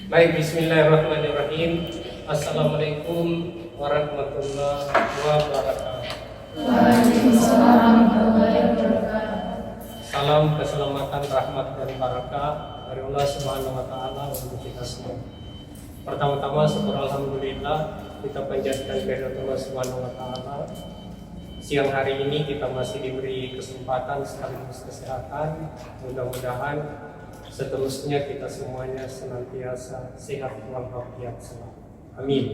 Baik, bismillahirrahmanirrahim. Assalamualaikum warahmatullahi wabarakatuh. Waalaikumsalam warahmatullahi wabarakatuh. Salam keselamatan, rahmat dan barakah dari Allah Subhanahu wa taala untuk kita semua. Pertama-tama syukur alhamdulillah kita panjatkan kehadirat Allah Subhanahu wa taala. Siang hari ini kita masih diberi kesempatan sekaligus kesehatan. Mudah-mudahan seterusnya kita semuanya senantiasa sehat walafiat selalu. Amin.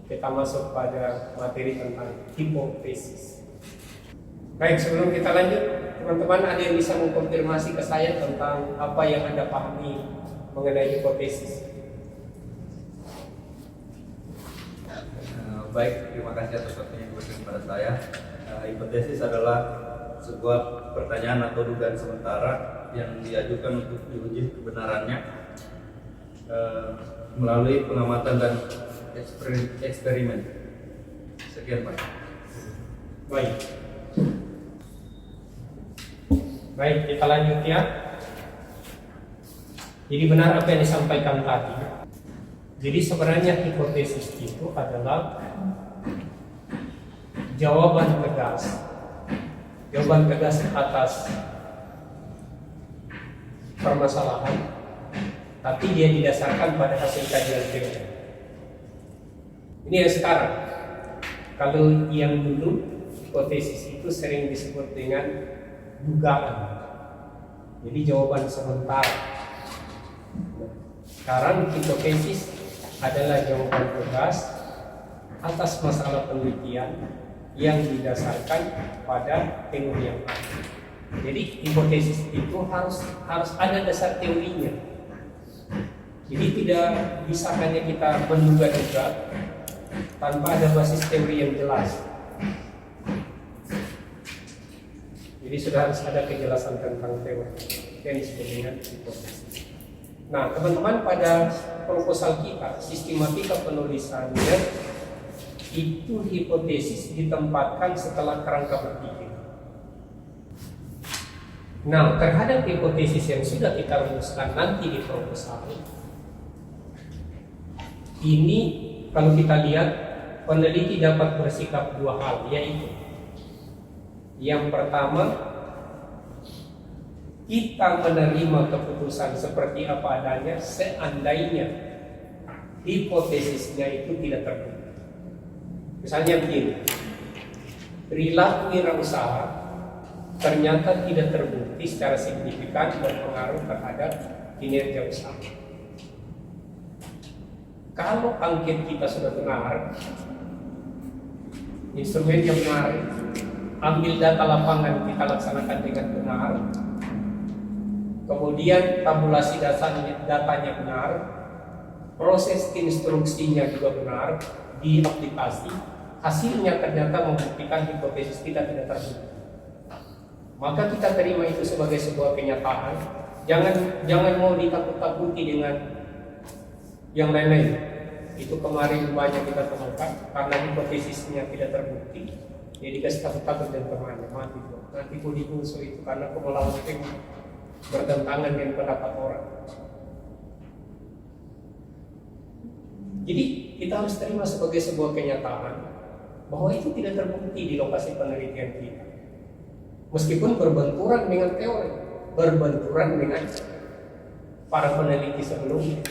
Kita masuk pada materi tentang hipotesis. Baik, sebelum kita lanjut, teman-teman ada yang bisa mengkonfirmasi ke saya tentang apa yang Anda pahami mengenai hipotesis? Baik, terima kasih atas waktunya diberikan kepada saya. Hipotesis adalah sebuah pertanyaan atau dugaan sementara yang diajukan untuk diuji kebenarannya melalui pengamatan dan eksperimen. Sekian, Pak. Baik. Baik, kita lanjut ya. Jadi benar apa yang disampaikan tadi. Jadi sebenarnya hipotesis itu adalah jawaban tegas atas permasalahan, tapi dia didasarkan pada hasil kajian teori. Ini yang sekarang. Kalau yang dulu hipotesis itu sering disebut dengan dugaan. Jadi jawaban sementara. Sekarang hipotesis adalah jawaban tegas atas masalah penelitian yang didasarkan pada teori yang ada. Jadi hipotesis itu harus ada dasar teorinya. Jadi tidak bisa hanya kita menduga-duga tanpa ada basis teori yang jelas. Jadi sudah harus ada kejelasan tentang teori yang disebut dengan hipotesis. Nah, teman-teman, pada proposal kita, sistematika penulisannya itu hipotesis ditempatkan setelah kerangka berpikir. Nah, terhadap hipotesis yang sudah kita rumuskan nanti di proposal ini, kalau kita lihat, peneliti dapat bersikap dua hal, yaitu yang pertama, kita menerima keputusan seperti apa adanya seandainya hipotesisnya itu tidak terbukti. Misalnya begini, perilaku wirausaha ternyata tidak terbukti secara signifikan berpengaruh terhadap kinerja usaha. Kalau angket kita sudah benar, instrumen yang benar, ambil data lapangan kita laksanakan dengan benar, kemudian tabulasi datanya benar, proses instruksinya juga benar, di aplikasi, hasilnya ternyata membuktikan hipotesis kita tidak terbukti. Maka kita terima itu sebagai sebuah kenyataan. Jangan mau ditakut-takuti dengan yang lain-lain. Itu kemarin banyak kita temukan karena hipotesisnya tidak terbukti. Jadi kasih takut-takut dan temannya mati tuh. Nanti pun dimusuh itu karena melawan tim bertentangan dengan pendapat orang. Jadi kita harus terima sebagai sebuah kenyataan bahwa itu tidak terbukti di lokasi penelitian kita. Meskipun berbenturan dengan teori, berbenturan dengan para peneliti sebelumnya.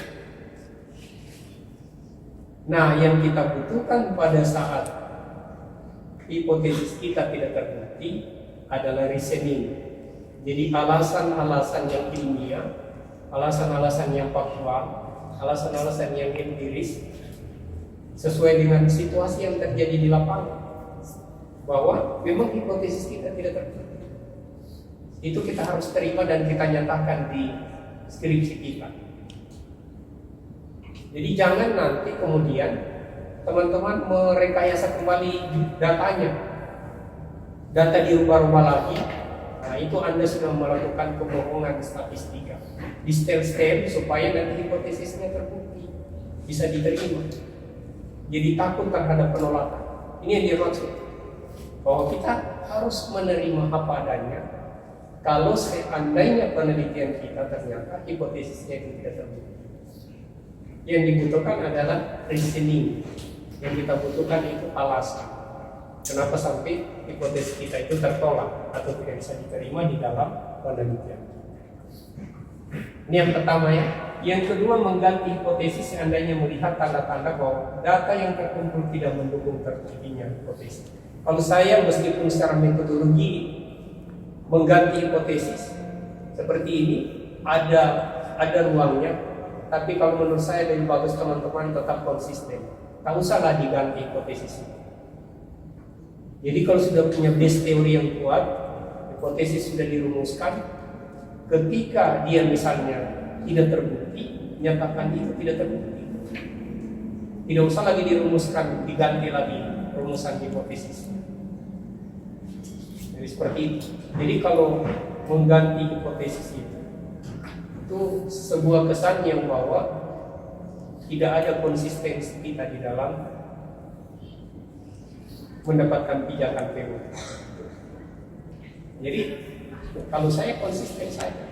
Nah, yang kita butuhkan pada saat hipotesis kita tidak terbukti adalah reasoning. Jadi alasan-alasan yang ilmiah, alasan-alasan yang faktual, alasan-alasan yang empiris sesuai dengan situasi yang terjadi di lapangan, bahwa memang hipotesis kita tidak terbukti. Itu kita harus terima dan kita nyatakan di skripsi kita. Jadi jangan nanti kemudian teman-teman merekayasa kembali datanya, data dirubah-rubah lagi. Nah, itu Anda sudah melakukan kebohongan statistika di step-step supaya nanti hipotesisnya terbukti, bisa diterima. Jadi takut terhadap penolakan. Ini yang dia maksud, bahwa kita harus menerima apa adanya. Kalau seandainya penelitian kita ternyata hipotesisnya itu tidak terbukti. Yang dibutuhkan adalah reasoning. Yang kita butuhkan itu alasan. Kenapa sampai hipotesis kita itu tertolak atau tidak bisa diterima di dalam penelitian. Ini yang pertama ya. Yang kedua, mengganti hipotesis seandainya melihat tanda-tanda bahwa data yang terkumpul tidak mendukung terjadinya hipotesis. Kalau saya meskipun secara metodologi mengganti hipotesis seperti ini ada ruangnya, tapi kalau menurut saya lebih bagus teman-teman tetap konsisten. Tak usahlah diganti hipotesis ini. Jadi kalau sudah punya base teori yang kuat, hipotesis sudah dirumuskan, ketika dia misalnya tidak terbukti, nyatakan itu tidak terbukti. Tidak usah lagi dirumuskan, diganti lagi rumusan hipotesis. Jadi seperti itu. Jadi kalau mengganti hipotesis itu sebuah kesan yang bahwa tidak ada konsistensi kita di dalam mendapatkan pijakan teori. Jadi kalau saya konsisten saja,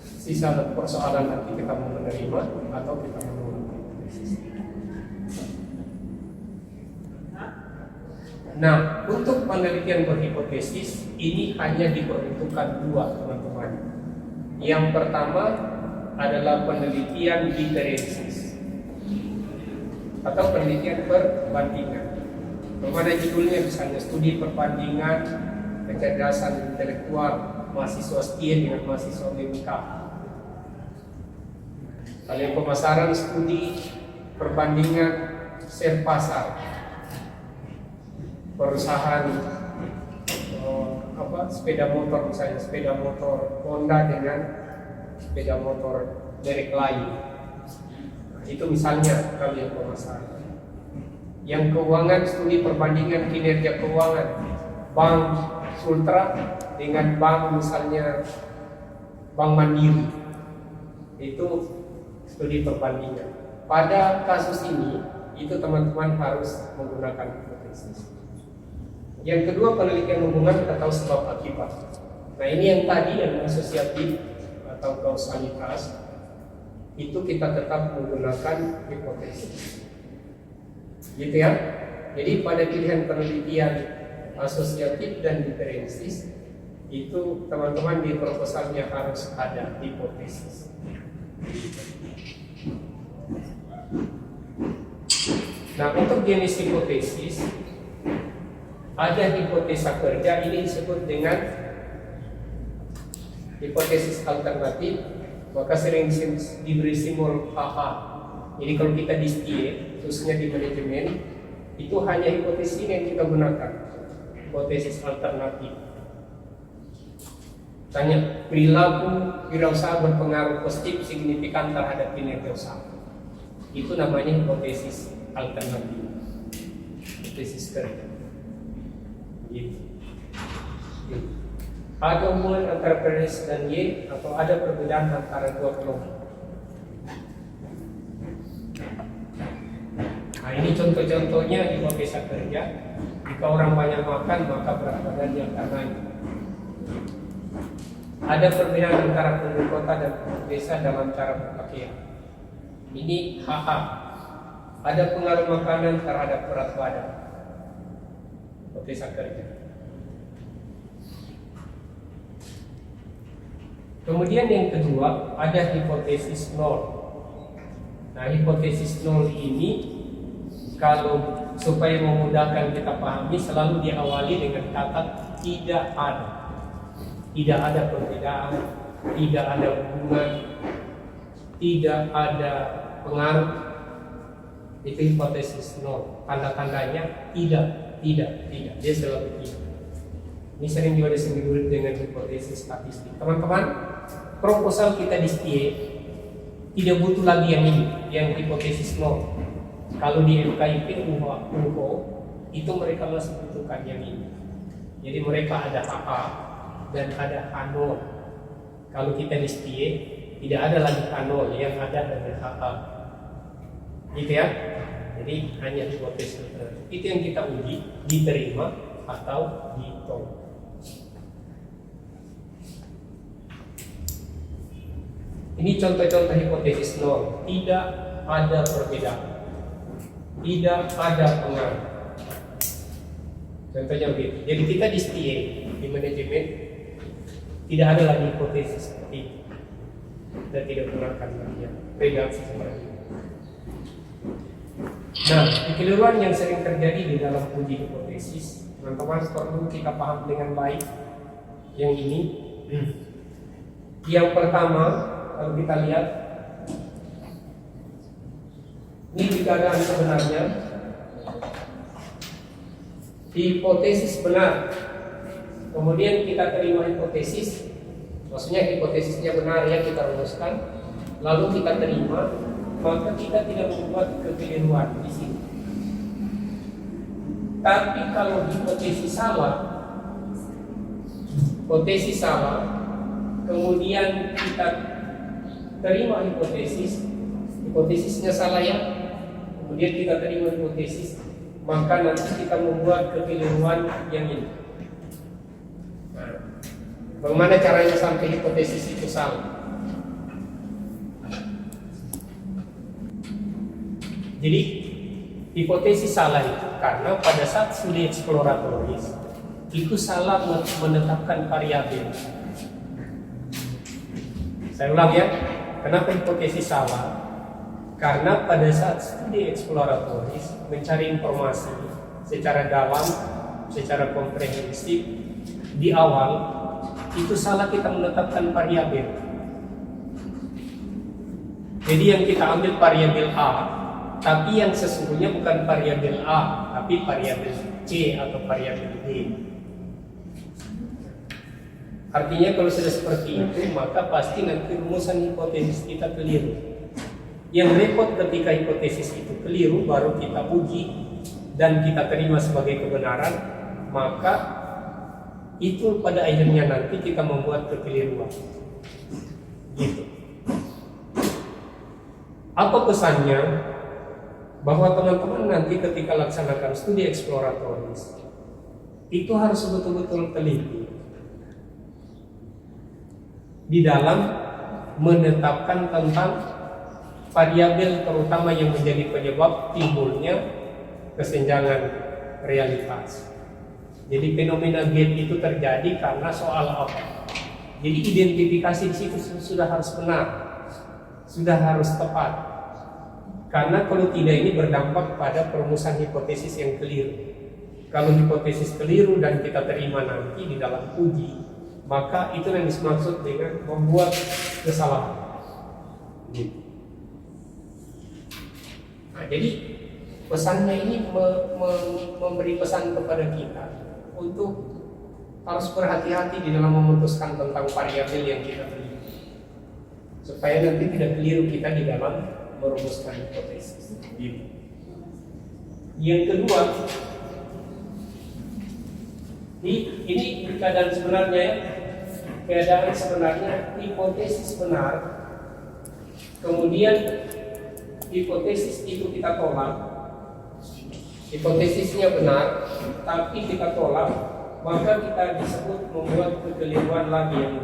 sisa persoalan nanti kita mau menerima atau kita menolak hipotesis. Nah, untuk penelitian berhipotesis ini hanya diperuntukkan dua, teman-teman. Yang pertama adalah penelitian diferensiasi atau penelitian perbandingan. Bagaimana judulnya, misalnya studi perbandingan kecerdasan intelektual mahasiswa setia dengan mahasiswa BMK. Kalian pemasaran studi perbandingan share pasar perusahaan sepeda motor, misalnya sepeda motor Honda dengan sepeda motor merek lain. Nah, itu misalnya kalian pemasaran. Yang keuangan, studi perbandingan kinerja keuangan Bank Sultra dengan bank misalnya Bank Mandiri, itu studi perbandingan. Pada kasus ini itu teman-teman harus menggunakan hipotesis. Yang kedua, penelitian hubungan atau sebab akibat. Nah, ini yang tadi yang asosiatif atau kausalitas itu kita tetap menggunakan hipotesis. Gitu ya. Jadi pada pilihan penelitian asosiatif dan diferensiasi itu teman-teman di proposalnya harus ada hipotesis. Nah, untuk jenis hipotesis ada hipotesa kerja, ini disebut dengan hipotesis alternatif, maka sering diberi simbol HH. Jadi kalau kita di STIE, khususnya di manajemen, itu hanya hipotesis ini yang kita gunakan, hipotesis alternatif. Tanya, perilaku wirausaha berpengaruh positif signifikan terhadap kinerja usaha. Itu namanya hipotesis alternatif, hipotesis kerja. Gitu. Ada hubungan antara PRS dan Y atau ada perbedaan antara dua kelompok. Nah, ini contoh-contohnya hipotesa kerja. Jika orang banyak makan maka berat badannya akan naik. Ada perbedaan antara penduduk kota dan penduduk desa dalam cara berpakaian. Ini HH. Ada pengaruh makanan terhadap berat badan. Hipotesa kerja. Kemudian yang kedua ada hipotesis nol. Nah, hipotesis nol ini kalau supaya memudahkan kita pahami selalu diawali dengan kata tidak ada. Tidak ada perbedaan, tidak ada hubungan, tidak ada pengaruh. Itu hipotesis nol. Tanda-tandanya tidak. Dia selalu tidak. Ini sering juga disebut dengan hipotesis statistik. Teman-teman, proposal kita di STIE tidak butuh lagi yang ini, yang hipotesis nol. Kalau di FKIP UHO itu mereka masih butuhkan yang ini. Jadi mereka ada HH dan ada H0. Kalau kita di STIE tidak ada lagi H0, yang ada dengan HH. Gitu ya. Jadi hanya hipotesis itu yang kita uji, diterima atau ditolak. Ini contoh-contoh hipotesis nol. Tidak ada perbedaan. Tidak ada pengaruh. Contohnya begitu. Jadi kita di STA, di manajemen, tidak ada lagi hipotesis seperti itu. Dan tidak benarkan lagi ya. Redaksi seperti itu. Nah, kekeliruan yang sering terjadi di dalam uji hipotesis, teman-teman perlu kita paham dengan baik. Yang ini, yang pertama, kalau kita lihat, ini keadaan sebenarnya, hipotesis benar. Kemudian kita terima hipotesis, maksudnya hipotesisnya benar ya kita rumuskan, lalu kita terima, maka kita tidak membuat kekeliruan di sini. Tapi kalau hipotesis salah, kemudian kita terima hipotesisnya salah ya, kemudian kita terima hipotesis, maka nanti kita membuat kekeliruan yang ini. Nah, bagaimana caranya sampai hipotesis itu salah? Jadi hipotesis salah itu karena pada saat studi eksploratoris itu salah menetapkan variabel. Saya ulang ya, kenapa hipotesis salah? Karena pada saat studi eksploratoris mencari informasi secara dalam, secara komprehensif di awal itu salah kita menetapkan variabel. Jadi yang kita ambil variabel A, tapi yang sesungguhnya bukan variabel A, tapi variabel C atau variabel D. Artinya kalau sudah seperti itu, maka pasti nanti rumusan hipotesis kita keliru. Yang repot ketika hipotesis itu keliru, baru kita uji dan kita terima sebagai kebenaran, maka itu pada akhirnya nanti kita membuat kekeliruan. Gitu. Apa pesannya? Bahwa teman-teman nanti ketika laksanakan studi eksploratoris itu harus betul-betul teliti di dalam menetapkan tentang variabel terutama yang menjadi penyebab timbulnya kesenjangan realitas. Jadi fenomena gap itu terjadi karena soal apa? Jadi identifikasi di situ sudah harus benar, sudah harus tepat. Karena kalau tidak ini berdampak pada perumusan hipotesis yang keliru. Kalau hipotesis keliru dan kita terima nanti di dalam uji, maka itu yang dimaksud dengan membuat kesalahan. Nah, jadi pesannya ini memberi pesan kepada kita untuk harus berhati-hati di dalam memutuskan tentang variabel yang kita terima, supaya nanti tidak keliru kita di dalam merumuskan hipotesis. Yang kedua, ini keadaan sebenarnya ya. Keadaan sebenarnya hipotesis benar, kemudian hipotesis itu kita tolak. Hipotesisnya benar, tapi kita tolak, maka kita disebut membuat kekeliruan lagi yang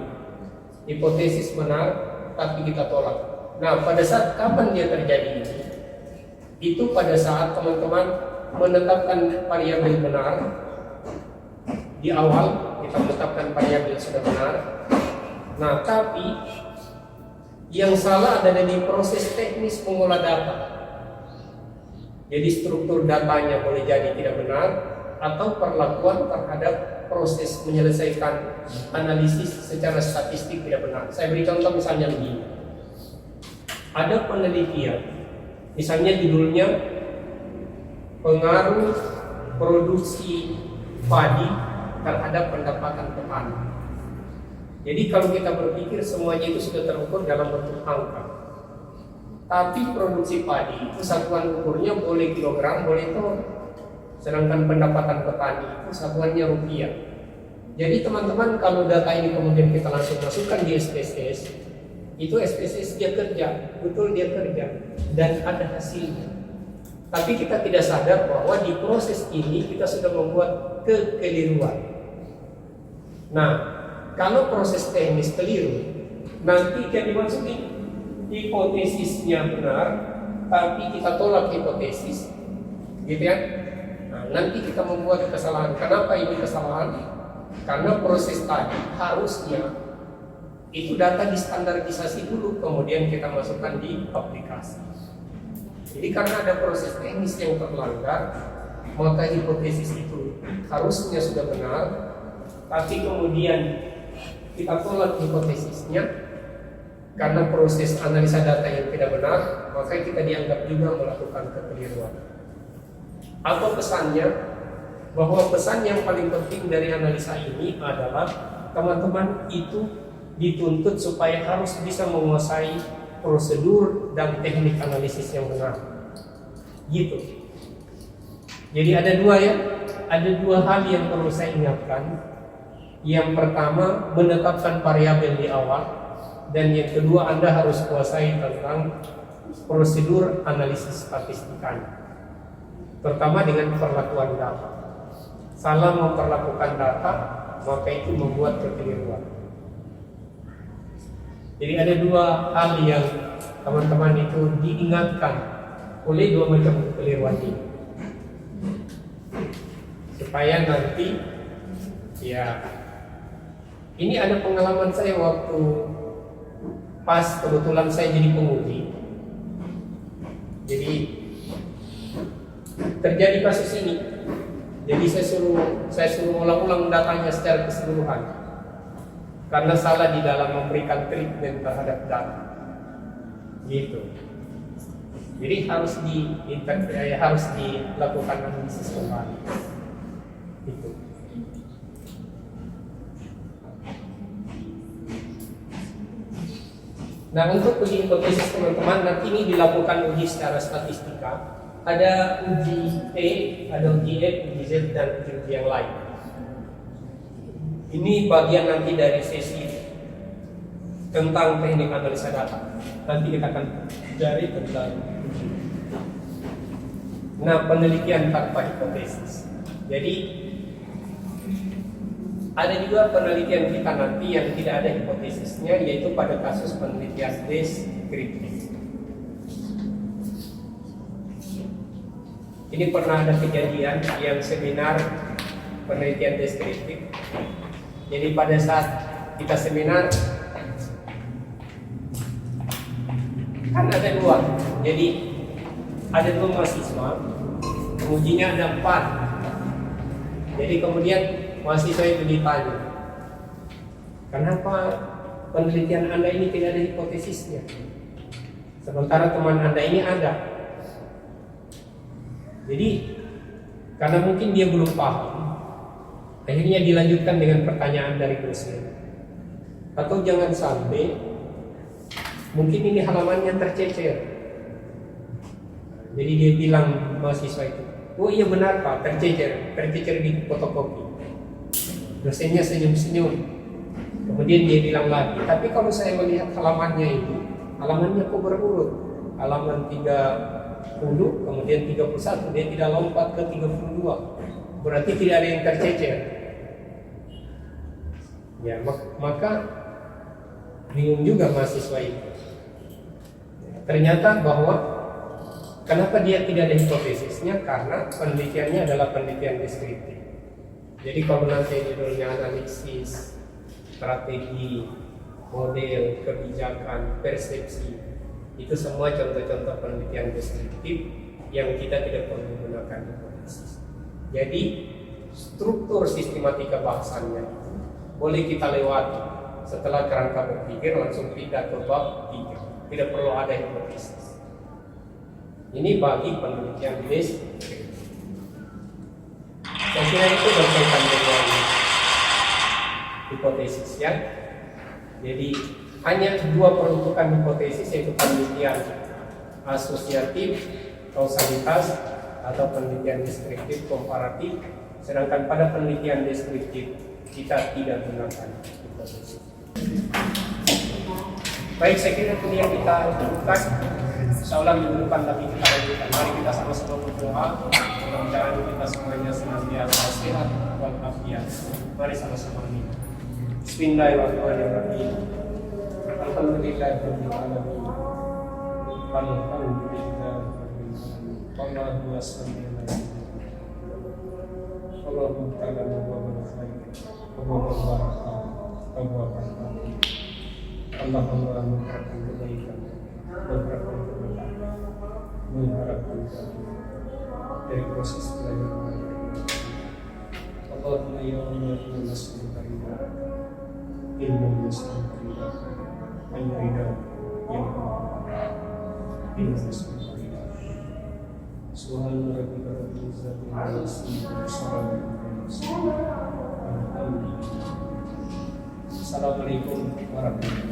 hipotesis benar, tapi kita tolak. Nah, pada saat kapan dia terjadi ini? Itu pada saat teman-teman menetapkan variabel benar. Di awal kita menetapkan variabel sudah benar. Nah, tapi yang salah ada di proses teknis mengolah data. Jadi struktur datanya boleh jadi tidak benar, atau perlakuan terhadap proses menyelesaikan analisis secara statistik tidak benar. Saya beri contoh misalnya begini. Ada penelitian, misalnya judulnya pengaruh produksi padi terhadap pendapatan petani. Jadi kalau kita berpikir semuanya itu sudah terukur dalam bentuk angka. Tapi produksi padi itu satuan ukurnya boleh kilogram, boleh ton. Sedangkan pendapatan petani itu satuannya rupiah. Jadi teman-teman kalau data ini kemudian kita langsung masukkan di SPSS, itu SPSS dia kerja, betul dia kerja, dan ada hasilnya. Tapi kita tidak sadar bahwa di proses ini kita sudah membuat kekeliruan. Nah, kalau proses teknis keliru, nanti yang dimasukin hipotesisnya benar, tapi kita tolak hipotesis, gitu ya. Nah, nanti kita membuat kesalahan. Kenapa ini kesalahan? Karena proses tadi harusnya itu data distandarisasi dulu, kemudian kita masukkan di aplikasi. Jadi karena ada proses teknis yang terlanggar, maka hipotesis itu harusnya sudah benar, tapi kemudian kita tolak hipotesisnya karena proses analisa data yang tidak benar, maka kita dianggap juga melakukan kekeliruan. Apa pesannya? Bahwa pesan yang paling penting dari analisa ini adalah teman-teman itu dituntut supaya harus bisa menguasai prosedur dan teknik analisis yang benar. Gitu. Jadi ada dua hal yang perlu saya ingatkan. Yang pertama, menetapkan variabel di awal, dan yang kedua, Anda harus kuasai tentang prosedur analisis statistikanya, terutama dengan perlakuan data. Salah memperlakukan data, maka itu membuat kekeliruan. Jadi ada dua hal yang teman-teman itu diingatkan oleh dua macam kekeliruan ini, supaya nanti ya. Ini ada pengalaman saya waktu pas kebetulan saya jadi penguji. Jadi terjadi kasus ini. Jadi saya suruh ulang-ulang datanya secara keseluruhan karena salah di dalam memberikan treatment terhadap data. Gitu. Jadi harus dilakukan analisis kembali. Gitu. Nah, untuk uji hipotesis teman-teman, nanti ini dilakukan uji secara statistika. Ada uji E, ada uji F, uji Z, dan uji yang lain. Ini bagian nanti dari sesi tentang teknik analisa data. Nanti kita akan cari tentang uji. Nah, penelitian tanpa hipotesis. Jadi ada juga penelitian kita nanti yang tidak ada hipotesisnya, yaitu pada kasus penelitian deskriptif. Ini pernah ada kejadian yang seminar penelitian deskriptif. Jadi pada saat kita seminar kan ada dua. Jadi ada dua mahasiswa, pengujinya ada 4. Jadi kemudian mahasiswa itu ditanya, kenapa penelitian Anda ini tidak ada hipotesisnya, sementara teman Anda ini ada? Jadi karena mungkin dia belum paham, akhirnya dilanjutkan dengan pertanyaan dari dosen. Atau jangan sampai mungkin ini halamannya tercecer. Jadi dia bilang mahasiswa itu, oh iya benar Pak, tercecer di fotokopi. Dosennya senyum-senyum. Kemudian dia bilang lagi, tapi kalau saya melihat halamannya itu, halamannya kok berurut. Halaman 30, kemudian 31, dia tidak lompat ke 32. Berarti tidak ada yang tercecer. Ya, maka bingung juga mahasiswa itu. Ternyata bahwa kenapa dia tidak ada hipotesisnya, karena penelitiannya adalah penelitian deskriptif. Jadi kalau nanti judulnya analisis, strategi, model, kebijakan, persepsi, itu semua contoh-contoh penelitian deskriptif yang kita tidak perlu menggunakan hipotesis. Jadi struktur sistematika bahasannya itu boleh kita lewati. Setelah kerangka berpikir langsung pindah ke bab 3. Tidak perlu ada hipotesis. Ini bagi penelitian deskriptif. Saya kira itu berkaitan dengan hipotesis ya. Jadi hanya dua peruntukan hipotesis, yaitu penelitian asosiatif, kausalitas, atau penelitian deskriptif komparatif. Sedangkan pada penelitian deskriptif kita tidak gunakan hipotesis. Baik, saya kira itu yang kita lakukan. Insyaallah minggu depan lagi kita lanjutkan. Mari kita sama-sama berdoa. Mudah-mudahan kita semuanya senantiasa sehat walafiat. Mari sama-sama amin. Bismillahirrahmanirrahim. Alhamdulillahirabbil alamin. Alhamdulillah. Allahumma salli ala Allahumma ta'ala wa barakatuh wa barakatuh wa barakatuh. Allahumma mengharapkan kebaikan, mengharapkan keberkahan, mengharapkan dari proses belajar. Allahumma ya Allah ya nas'aluka ridha, ilmu nas'aluka ridha, al-ridha yang ilmu nas'aluka ridha. Subhana rabbika rabbil izzati amma yasifun wa salamun alal mursalin. Alhamdulillah. Assalamualaikum warahmatullahi wabarakatuh.